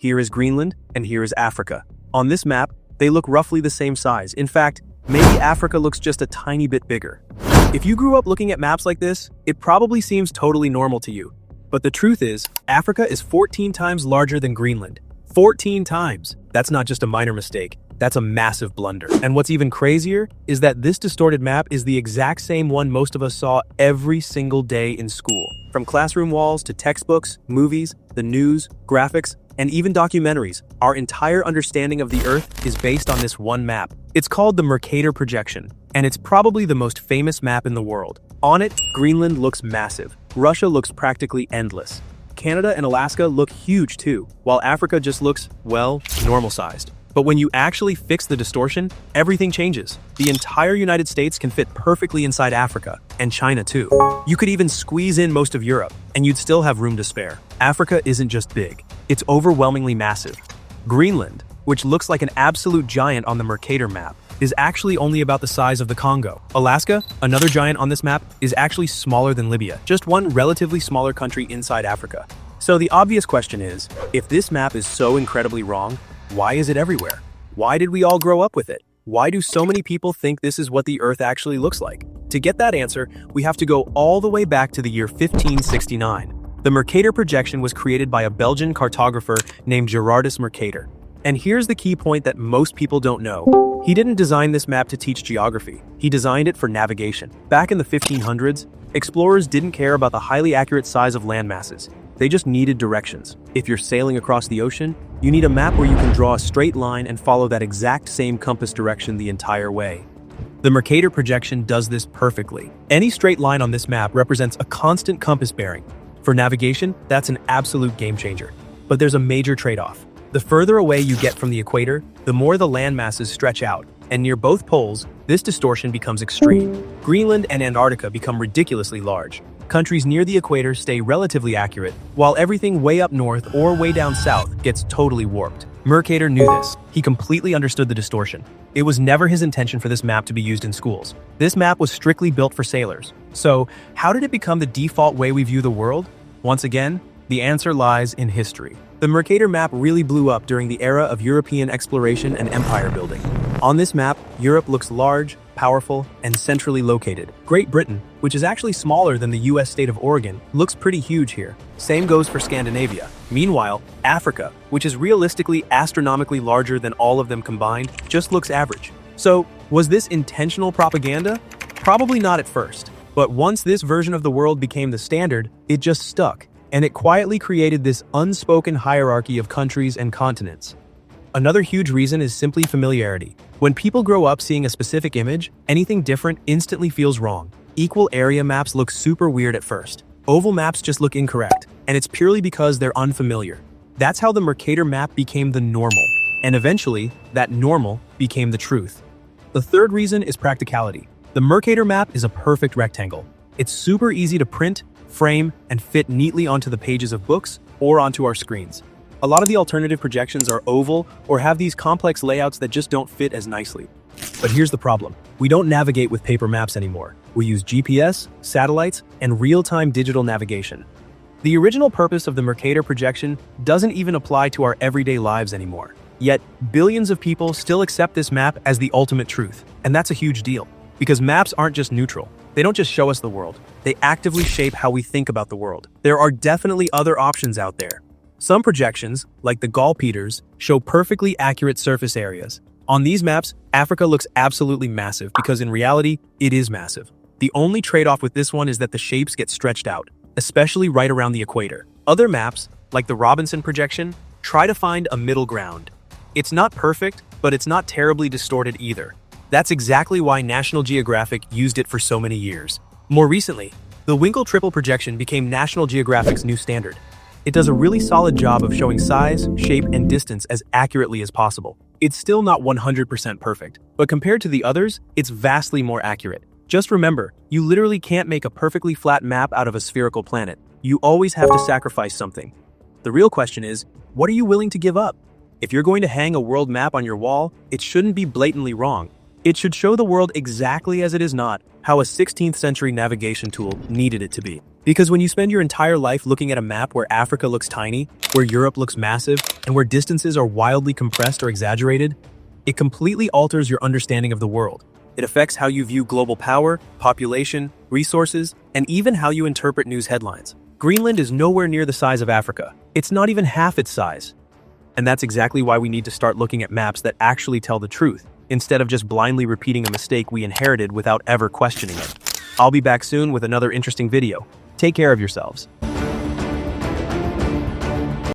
Here is Greenland, and here is Africa. On this map, they look roughly the same size. In fact, maybe Africa looks just a tiny bit bigger. If you grew up looking at maps like this, it probably seems totally normal to you. But the truth is, Africa is 14 times larger than Greenland. 14 times! That's not just a minor mistake. That's a massive blunder. And what's even crazier is that this distorted map is the exact same one most of us saw every single day in school. From classroom walls to textbooks, movies, the news, graphics, and even documentaries, our entire understanding of the Earth is based on this one map. It's called the Mercator Projection, and it's probably the most famous map in the world. On it, Greenland looks massive. Russia looks practically endless. Canada and Alaska look huge too, while Africa just looks, well, normal-sized. But when you actually fix the distortion, everything changes. The entire United States can fit perfectly inside Africa, and China too. You could even squeeze in most of Europe, and you'd still have room to spare. Africa isn't just big, it's overwhelmingly massive. Greenland, which looks like an absolute giant on the Mercator map, is actually only about the size of the Congo. Alaska, another giant on this map, is actually smaller than Libya, just one relatively smaller country inside Africa. So the obvious question is, if this map is so incredibly wrong, why is it everywhere? Why did we all grow up with it? Why do so many people think this is what the Earth actually looks like? To get that answer, we have to go all the way back to the year 1569. The Mercator Projection was created by a Belgian cartographer named Gerardus Mercator. And here's the key point that most people don't know. He didn't design this map to teach geography. He designed it for navigation. Back in the 1500s, explorers didn't care about the highly accurate size of land masses. They just needed directions. If you're sailing across the ocean, you need a map where you can draw a straight line and follow that exact same compass direction the entire way. The Mercator Projection does this perfectly. Any straight line on this map represents a constant compass bearing. For navigation, that's an absolute game changer. But there's a major trade-off. The further away you get from the equator, the more the land masses stretch out, and near both poles, this distortion becomes extreme. Greenland and Antarctica become ridiculously large. Countries near the equator stay relatively accurate, while everything way up north or way down south gets totally warped. Mercator knew this. He completely understood the distortion. It was never his intention for this map to be used in schools. This map was strictly built for sailors. So, how did it become the default way we view the world? Once again, the answer lies in history. The Mercator map really blew up during the era of European exploration and empire building. On this map, Europe looks large, powerful, and centrally located. Great Britain, which is actually smaller than the US state of Oregon, looks pretty huge here. Same goes for Scandinavia. Meanwhile, Africa, which is realistically astronomically larger than all of them combined, just looks average. So, was this intentional propaganda? Probably not at first. But once this version of the world became the standard, it just stuck. And it quietly created this unspoken hierarchy of countries and continents. Another huge reason is simply familiarity. When people grow up seeing a specific image, anything different instantly feels wrong. Equal area maps look super weird at first. Oval maps just look incorrect, and it's purely because they're unfamiliar. That's how the Mercator map became the normal, and eventually, that normal became the truth. The third reason is practicality. The Mercator map is a perfect rectangle. It's super easy to print, frame, and fit neatly onto the pages of books or onto our screens. A lot of the alternative projections are oval or have these complex layouts that just don't fit as nicely. But here's the problem. We don't navigate with paper maps anymore. We use GPS, satellites, and real-time digital navigation. The original purpose of the Mercator Projection doesn't even apply to our everyday lives anymore. Yet, billions of people still accept this map as the ultimate truth. And that's a huge deal. Because maps aren't just neutral. They don't just show us the world. They actively shape how we think about the world. There are definitely other options out there. Some projections, like the Geopolitics, show perfectly accurate surface areas. On these maps, Africa looks absolutely massive because in reality, it is massive. The only trade-off with this one is that the shapes get stretched out, especially right around the equator. Other maps, like the Robinson projection, try to find a middle ground. It's not perfect, but it's not terribly distorted either. That's exactly why National Geographic used it for so many years. More recently, the Winkle Triple Projection became National Geographic's new standard. It does a really solid job of showing size, shape, and distance as accurately as possible. It's still not 100% perfect, but compared to the others, it's vastly more accurate. Just remember, you literally can't make a perfectly flat map out of a spherical planet. You always have to sacrifice something. The real question is, what are you willing to give up? If you're going to hang a world map on your wall, it shouldn't be blatantly wrong. It should show the world exactly as it is, not how a 16th century navigation tool needed it to be. Because when you spend your entire life looking at a map where Africa looks tiny, where Europe looks massive, and where distances are wildly compressed or exaggerated, it completely alters your understanding of the world. It affects how you view global power, population, resources, and even how you interpret news headlines. Greenland is nowhere near the size of Africa. It's not even half its size. And that's exactly why we need to start looking at maps that actually tell the truth, instead of just blindly repeating a mistake we inherited without ever questioning it. I'll be back soon with another interesting video. Take care of yourselves.